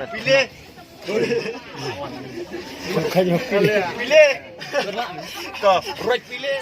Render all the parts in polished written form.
Pilih. Makanya pilih. Pilih. Tuh, right pilih.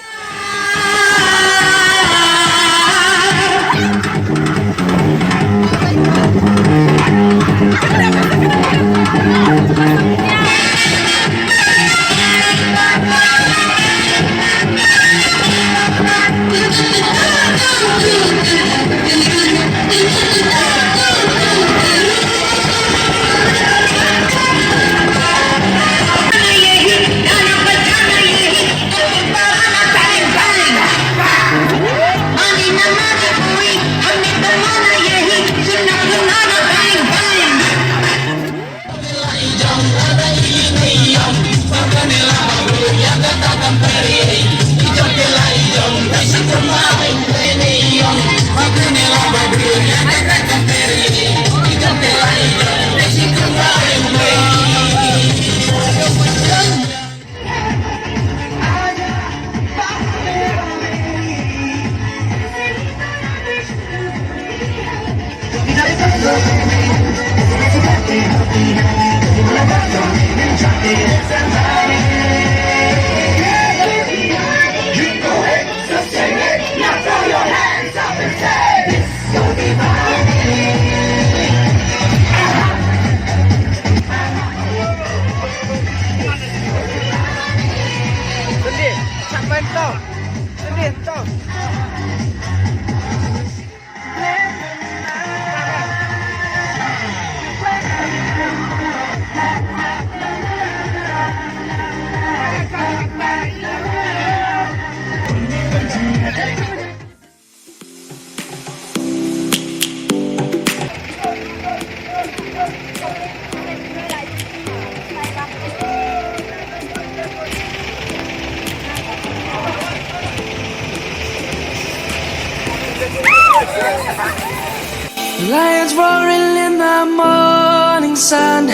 Lions roaring in the morning sun,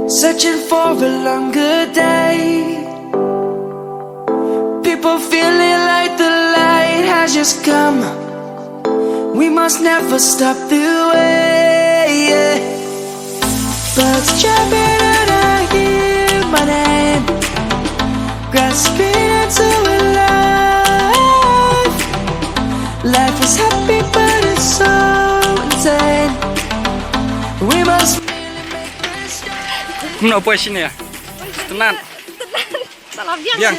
searching for a longer day. People feeling like the light has just come. We must never stop the way. Birds jumping and I hear my name, grasping into a life. Life is happy but it's so insane. We must really make this stop. Kenapa sini ya? Tenan. Salah dia. Biang.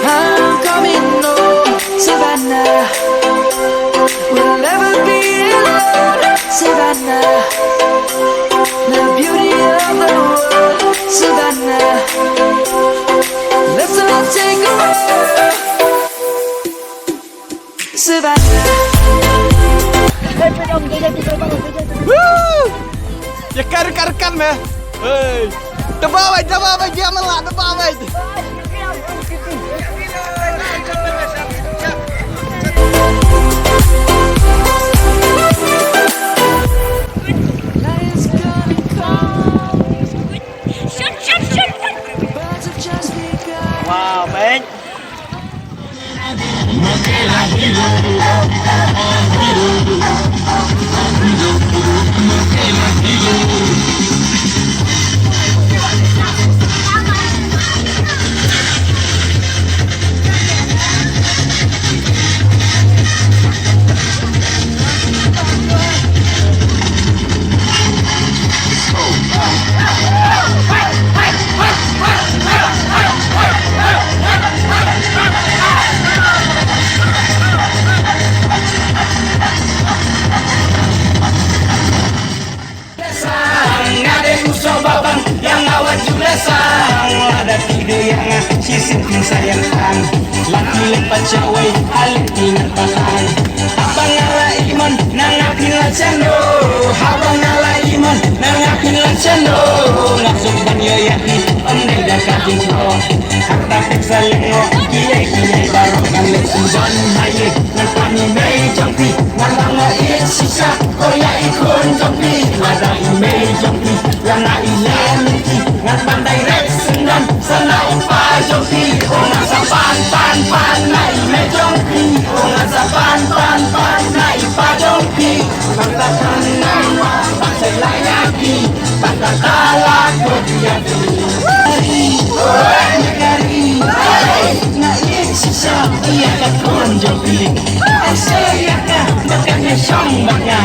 I'm coming home, Savannah. We'll never be alone, Savannah. The beauty of the world, Savannah. Let's all take a walk, Savannah. Ya kar-karkan meh. Hei. Debawai dia melak debawai. Lions gonna come, Shut. birds have just begun. Wow, baik. Babang yang awak juga sang ada tiga yang sisip sayang sang laki lepas cawe alik ingat tahan abang ala iman nangapin lacendo abang ala iman nangapin lacendo langsung banyo yaki ondeng dan kacing so harta peksa lengo kiai baru kali sujon haye ngepani mei jongpi ngalanga it sisa koya ikon jongpi nada imei jongpi lana ilemiti ngan pandai rek sendan sana upa jongpi ongan sapan pan na ime jongpi ongan sapan pan na ipa jongpi katakan nama layaki pagkakala ko diyan Ari, nagari Nait siya, iya ka konjo piling Ay saya ka, baka niya siyang baka